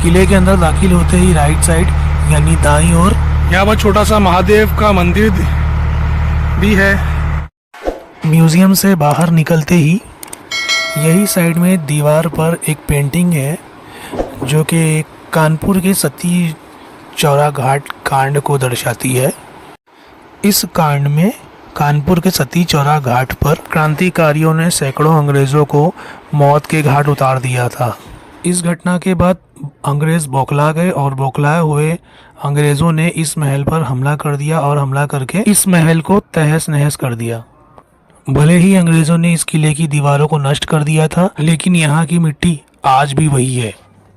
किले के अंदर दाखिल होते ही राइट साइड यानी दाईं ओर यहाँ पर छोटा सा महादेव का मंदिर भी है। म्यूजियम से बाहर निकलते ही यही साइड में दीवार पर एक पेंटिंग है जो कि कानपुर के सती चौरा घाट कांड को दर्शाती है। इस कांड में कानपुर के सती चौरा घाट पर क्रांतिकारियों ने सैकड़ों अंग्रेज़ों को मौत के घाट उतार दिया था। इस घटना के बाद अंग्रेज़ बौखला गए और बौखलाए हुए अंग्रेज़ों ने इस महल पर हमला कर दिया और हमला करके इस महल को तहस नहस कर दिया। भले ही अंग्रेज़ों ने इस किले की दीवारों को नष्ट कर दिया था, लेकिन यहाँ की मिट्टी आज भी वही है।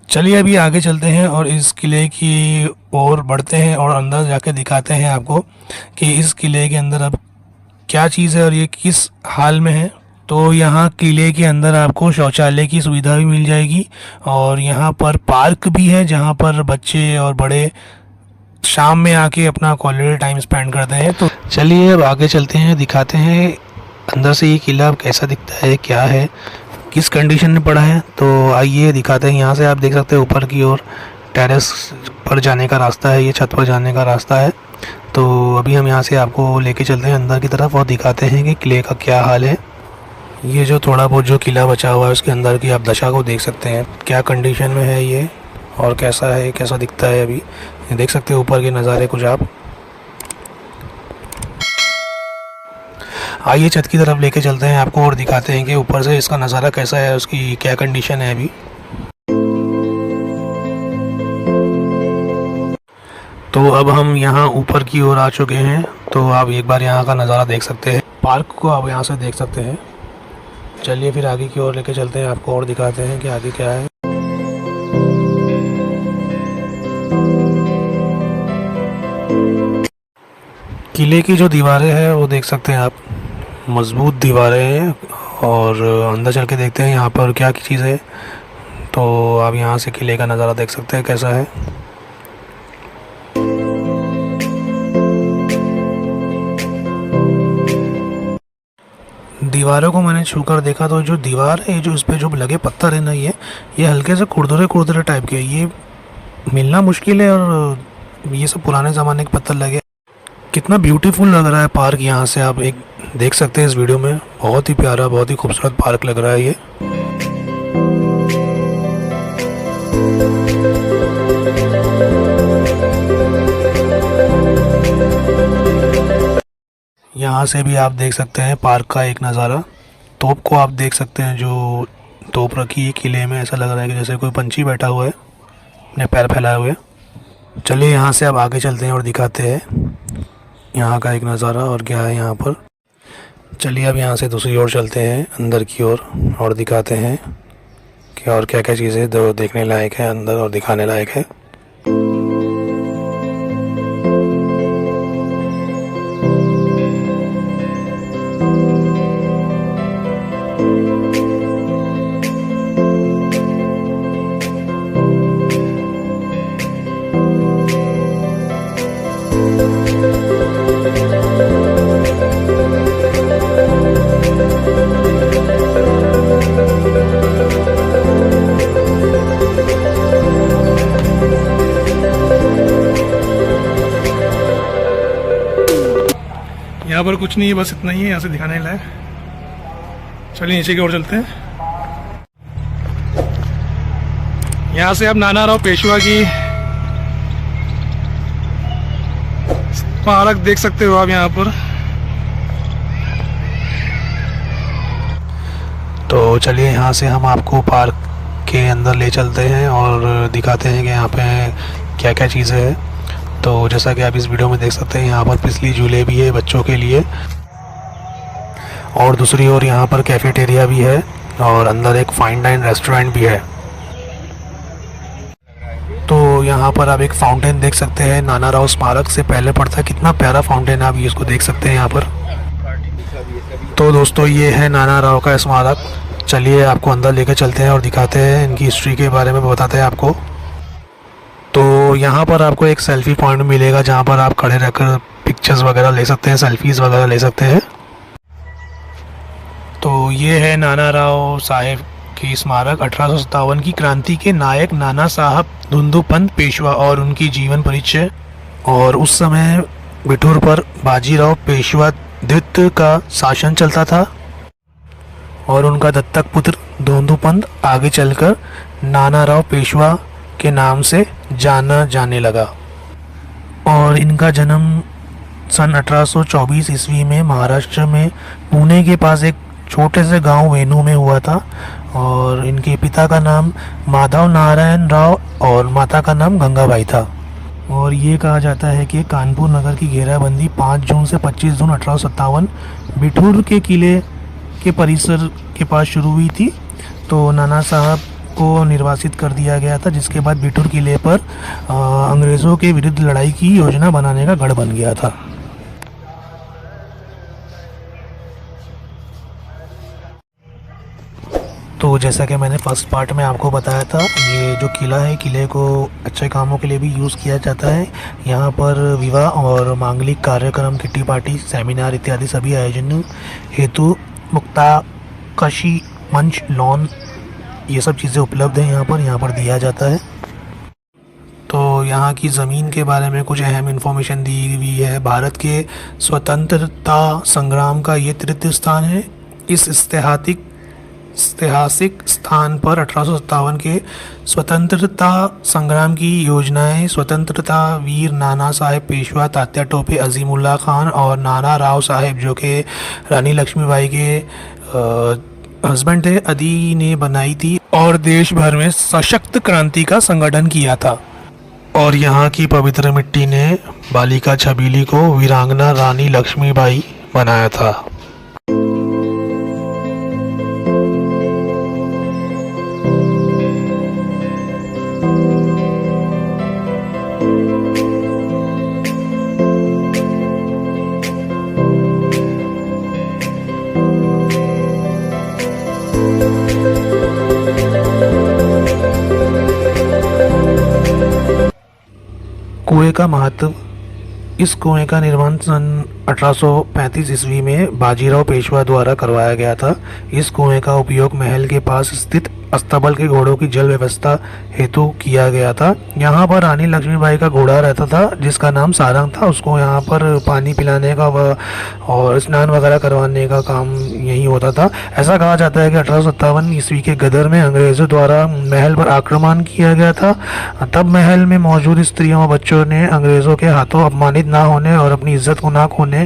चलिए अभी आगे चलते हैं और इस किले की ओर बढ़ते हैं और अंदर जाके दिखाते हैं आपको कि इस किले के अंदर अब क्या चीज़ है और ये किस हाल में है। तो यहाँ किले के अंदर आपको शौचालय की सुविधा भी मिल जाएगी और यहाँ पर पार्क भी है जहाँ पर बच्चे और बड़े शाम में आके अपना क्वालिटी टाइम स्पेंड करते हैं। तो चलिए अब आगे चलते हैं, दिखाते हैं अंदर से ये किला कैसा दिखता है, क्या है, किस कंडीशन में पड़ा है। तो आइए दिखाते हैं। यहाँ से आप देख सकते हैं ऊपर की ओर टेरेस पर जाने का रास्ता है, ये छत पर जाने का रास्ता है। तो अभी हम यहाँ से आपको लेके चलते हैं अंदर की तरफ और दिखाते हैं कि किले का क्या हाल है। ये जो थोड़ा बहुत जो किला बचा हुआ है उसके अंदर की आप दशा को देख सकते हैं, क्या कंडीशन में है ये और कैसा है, कैसा दिखता है। अभी देख सकते हैं ऊपर के नज़ारे कुछ आप। आइए छत की तरफ लेके चलते हैं आपको और दिखाते हैं कि ऊपर से इसका नज़ारा कैसा है, उसकी क्या कंडीशन है अभी। तो अब हम यहाँ ऊपर की ओर आ चुके हैं। तो आप एक बार यहाँ का नज़ारा देख सकते हैं, पार्क को आप यहाँ से देख सकते हैं। चलिए फिर आगे की ओर लेके चलते हैं आपको और दिखाते हैं कि आगे क्या है। किले की जो दीवारें हैं वो देख सकते हैं आप, मजबूत दीवारें हैं। और अंदर चल के देखते हैं यहाँ पर क्या चीज़ है। तो आप यहाँ से किले का नज़ारा देख सकते हैं कैसा है। दीवारों को मैंने छूकर देखा तो जो दीवार है, जो इस पे जो लगे पत्थर है ना, ये हल्के से खुरदुरे टाइप के, ये मिलना मुश्किल है और ये सब पुराने ज़माने के पत्थर लगे। कितना ब्यूटीफुल लग रहा है पार्क। यहाँ से आप एक देख सकते हैं इस वीडियो में, बहुत ही प्यारा, बहुत ही खूबसूरत पार्क लग रहा है ये। यहाँ से भी आप देख सकते हैं पार्क का एक नज़ारा। तोप को आप देख सकते हैं, जो तोप रखी है किले में, ऐसा लग रहा है कि जैसे कोई पंछी बैठा हुआ है अपने पैर फैलाए हुए। चलिए यहाँ से अब आगे चलते हैं और दिखाते हैं यहाँ का एक नज़ारा और क्या है यहाँ पर। चलिए अब यहाँ से दूसरी ओर चलते हैं अंदर की ओर और दिखाते हैं कि और क्या क्या चीज़ें देखने लायक है अंदर और दिखाने लायक है। यहाँ पर कुछ नहीं है, बस इतना ही है यहाँ से दिखाने लायक। चलिए नीचे की ओर चलते हैं। यहाँ से आप नाना राव पेशवा की स्मारक देख सकते हो आप यहाँ पर। तो चलिए यहाँ से हम आपको पार्क के अंदर ले चलते हैं और दिखाते हैं कि यहाँ पे क्या क्या चीज़ें हैं। तो जैसा कि आप इस वीडियो में देख सकते हैं, यहाँ पर फिसली झूले भी है बच्चों के लिए और दूसरी ओर यहाँ पर कैफेटेरिया भी है और अंदर एक फाइन डाइन रेस्टोरेंट भी है। तो यहाँ पर आप एक फाउंटेन देख सकते हैं, नाना राव स्मारक से पहले पड़ता है। कितना प्यारा फाउंटेन है, आप इसको देख सकते हैं यहाँ पर। तो दोस्तों ये है नाना राव का स्मारक। चलिए आपको अंदर लेकर चलते हैं और दिखाते हैं, इनकी हिस्ट्री के बारे में बताते हैं आपको। तो यहाँ पर आपको एक सेल्फी पॉइंट मिलेगा जहाँ पर आप खड़े रहकर पिक्चर्स वगैरह ले सकते हैं, सेल्फीज़ वगैरह ले सकते हैं। तो ये है नाना राव साहेब के स्मारक 1857 की क्रांति के नायक नाना साहब धुंधुपंत पेशवा और उनकी जीवन परिचय। और उस समय बिठूर पर बाजीराव पेशवा द्वितीय का शासन चलता था और उनका दत्तक पुत्र धोंदूपंत आगे चलकर नानाराव पेशवा के नाम से जाना जाने लगा। और इनका जन्म सन 1824 ईस्वी में महाराष्ट्र में पुणे के पास एक छोटे से गांव वेनू में हुआ था। और इनके पिता का नाम माधव नारायण राव और माता का नाम गंगाबाई था। और ये कहा जाता है कि कानपुर नगर की घेराबंदी 5 जून से 25 जून 1857 बिठूर के किले के परिसर के पास शुरू हुई थी। तो नाना साहब को निर्वासित कर दिया गया था, जिसके बाद बिठूर किले पर अंग्रेज़ों के विरुद्ध लड़ाई की योजना बनाने का गढ़ बन गया था। तो जैसा कि मैंने फर्स्ट पार्ट में आपको बताया था, ये जो किला है, किले को अच्छे कामों के लिए भी यूज़ किया जाता है। यहाँ पर विवाह और मांगलिक कार्यक्रम, किट्टी पार्टी, सेमिनार इत्यादि सभी आयोजन हेतु मुक्ताकशी मंच, लॉन, ये सब चीज़ें उपलब्ध हैं यहाँ पर दिया जाता है। तो यहाँ की ज़मीन के बारे में कुछ अहम इन्फॉर्मेशन दी हुई है। भारत के स्वतंत्रता संग्राम का ये तृतीय स्थान है। इस ऐतिहासिक स्थान पर 1857 के स्वतंत्रता संग्राम की योजनाएं स्वतंत्रता वीर नाना साहेब पेशवा, तात्या टोपे, अजीमुल्ला खान और नाना राव साहेब, जो कि रानी लक्ष्मीबाई के हस्बैंड थे, आदि ने बनाई थी और देश भर में सशक्त क्रांति का संगठन किया था। और यहाँ की पवित्र मिट्टी ने बालिका छबीली को वीरांगना रानी लक्ष्मीबाई बनाया था। कुएं का महत्व। इस कुएं का निर्माण सन 1835 ईस्वी में बाजीराव पेशवा द्वारा करवाया गया था। इस कुएं का उपयोग महल के पास स्थित अस्तबल के घोड़ों की जल व्यवस्था हेतु किया गया था। यहाँ पर रानी लक्ष्मीबाई का घोड़ा रहता था, जिसका नाम सारंग था। उसको यहाँ पर पानी पिलाने का और स्नान वगैरह करवाने का काम यही होता था। ऐसा कहा जाता है कि 1857 ईस्वी के गदर में अंग्रेज़ों द्वारा महल पर आक्रमण किया गया था। तब महल में मौजूद स्त्रियों और बच्चों ने अंग्रेज़ों के हाथों अपमानित ना होने और अपनी इज्जत को ना खोने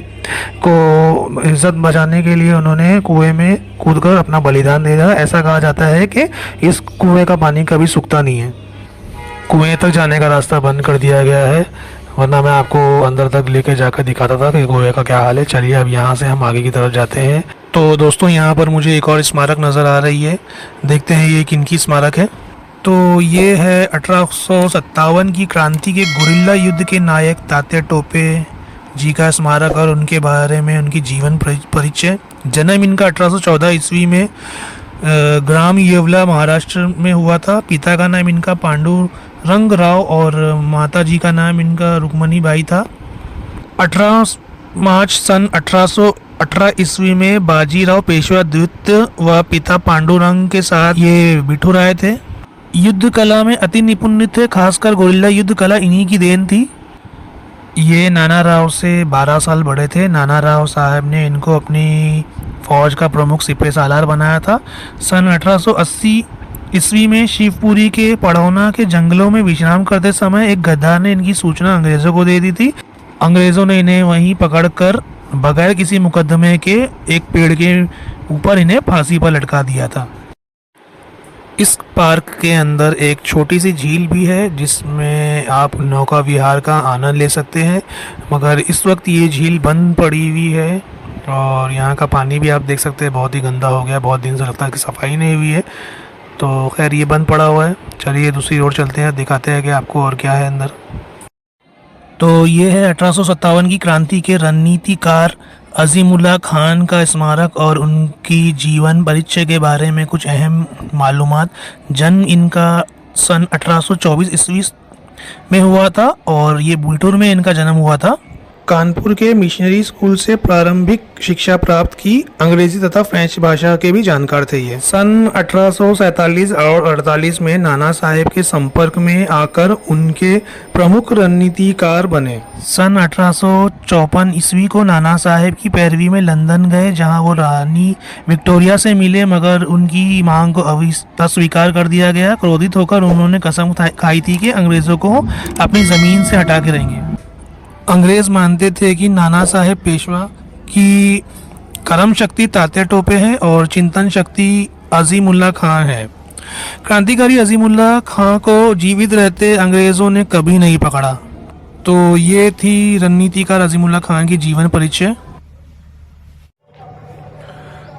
को इज्जत बचाने के लिए उन्होंने कुएं में कूदकर अपना बलिदान दे दिया। ऐसा कहा जाता है कि इस कुएं का पानी कभी सूखता नहीं है। कुएं तक जाने का रास्ता बंद कर दिया गया है, वरना मैं आपको अंदर तक लेके जाकर दिखाता था कि कुएं का क्या हाल है। चलिए अब यहाँ से हम आगे की तरफ जाते हैं। तो दोस्तों, यहाँ पर मुझे एक और स्मारक नज़र आ रही है, देखते हैं ये किनकी स्मारक है। तो ये है 1857 की क्रांति के गुरिल्ला युद्ध के नायक तात्या टोपे जी का स्मारक और उनके बारे में उनकी जीवन परिचय। जन्म इनका 1814 ईस्वी में ग्राम येवला महाराष्ट्र में हुआ था। पिता का नाम इनका पांडुरंग राव और माता जी का नाम इनका रुक्मणी बाई था। 18 मार्च सन 1818 ईस्वी में बाजीराव पेशवा द्वितीय व पिता पांडुरंग के साथ ये बिठूर आए थे। युद्ध कला में अति निपुण थे, खासकर गोरिल्ला युद्ध कला इन्हीं की देन थी। ये नाना राव से 12 साल बड़े थे। नाना राव साहब ने इनको अपनी फौज का प्रमुख सिपह सालार बनाया था। सन 1880 ईस्वी में शिवपुरी के पड़ौना के जंगलों में विश्राम करते समय एक गद्दार ने इनकी सूचना अंग्रेज़ों को दे दी थी। अंग्रेज़ों ने इन्हें वहीं पकड़कर बगैर किसी मुकदमे के एक पेड़ के ऊपर इन्हें फांसी पर लटका दिया था। इस पार्क के अंदर एक छोटी सी झील भी है, जिसमें आप नौका विहार का आनंद ले सकते हैं, मगर इस वक्त ये झील बंद पड़ी हुई है। और यहाँ का पानी भी आप देख सकते हैं बहुत ही गंदा हो गया, बहुत दिन से लगता है कि सफाई नहीं हुई है। तो खैर ये बंद पड़ा हुआ है। चलिए दूसरी ओर चलते हैं, दिखाते हैं कि आपको और क्या है अंदर। तो ये है 1857 की क्रांति के रणनीतिकार अजीमुल्ला खान का स्मारक और उनकी जीवन परिचय के बारे में कुछ अहम मालूमात। जन्म इनका सन 1824 ईस्वी में हुआ था और ये बिठूर में इनका जन्म हुआ था। कानपुर के मिशनरी स्कूल से प्रारंभिक शिक्षा प्राप्त की। अंग्रेजी तथा फ्रेंच भाषा के भी जानकार थे ये। सन 1847 और 48 में नाना साहेब के संपर्क में आकर उनके प्रमुख रणनीतिकार बने। सन 1854 ईस्वी को नाना साहेब की पैरवी में लंदन गए, जहां वो रानी विक्टोरिया से मिले, मगर उनकी मांग को अस्वीकार कर दिया गया। क्रोधित होकर उन्होंने कसम खाई थी कि अंग्रेजों को अपनी जमीन से हटा के रहेंगे। अंग्रेज मानते थे कि नाना साहेब पेशवा की कर्म शक्ति तात्या टोपे है और चिंतन शक्ति अजीमुल्ला खां है। क्रांतिकारी अजीमुल्ला खां को जीवित रहते अंग्रेजों ने कभी नहीं पकड़ा। तो ये थी रणनीतिकार अजीमुल्ला खां की जीवन परिचय।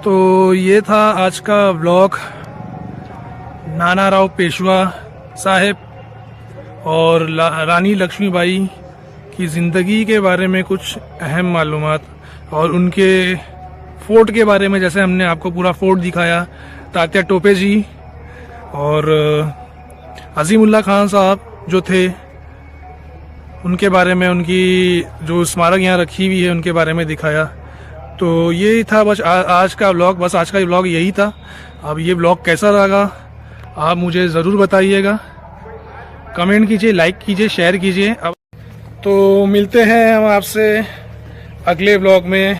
तो ये था आज का व्लॉग नाना राव पेशवा साहेब और रानी लक्ष्मीबाई की ज़िंदगी के बारे में कुछ अहम मालूमात, और उनके फोर्ट के बारे में, जैसे हमने आपको पूरा फोर्ट दिखाया, तात्या टोपे जी और अजीमुल्ला खान साहब जो थे उनके बारे में, उनकी जो स्मारक यहाँ रखी हुई है उनके बारे में दिखाया। तो ये था बस आज का व्लॉग, बस आज का व्लॉग यही था। अब ये व्लॉग कैसा लगा आप मुझे ज़रूर बताइएगा, कमेंट कीजिए, लाइक कीजिए, शेयर कीजिए। अब तो मिलते हैं हम आपसे अगले व्लॉग में।